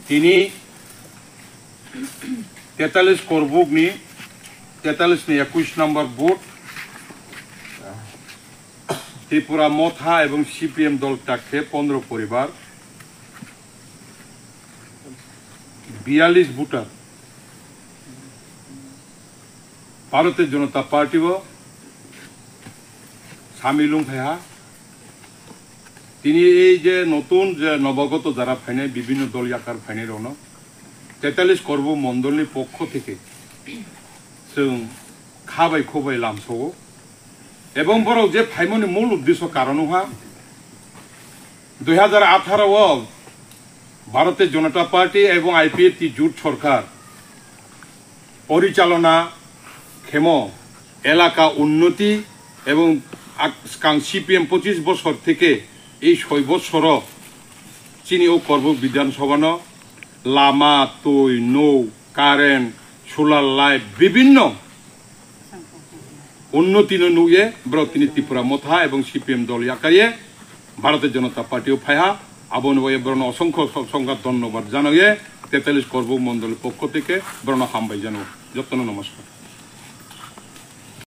তিনি 43 করবুকনি 43 ni 21 নম্বর booth Tripura মথা এবং CPM দল টাকে 15 পরিবার 42 ভোটার ভারতীয় জনতা পার্টি সামিলুং ভাইয়া তিনি এই যে নতুন যে নবগত যারা ফাইনে বিভিন্ন দল আকার ফাইনে রন 43 করব মন্ডলনি পক্ষ থেকে খাবাই খবাই লামসো এবং বড় যে ফাইমনি মূল উদ্দেশ্য কারণ 2018 ভারতের জনতা পার্টি এবং আইপিএফটি জোট সরকার পরিচালনা ক্ষেম এলাকা উন্নতি এবং সিপিএম 25 বছর থেকে এই 6 বছর চিনি ও করব বিধানসভা লামা তৈ নৌ কারেন্ট সোলার লাইট বিভিন্ন উন্নতি নুয়ে তিনি ত্রিপুরা মথা এবং সিপিএম দল আকারে ভারতের জনতা পার্টিও ফাইহা আবন বরণ অসংখ্য সংখ্যা ধন্যবাদ জানাইয়ে 43 করব মন্ডলের পক্ষ থেকে বরণ হামবাই জানাবো যত্ন নমস্কার।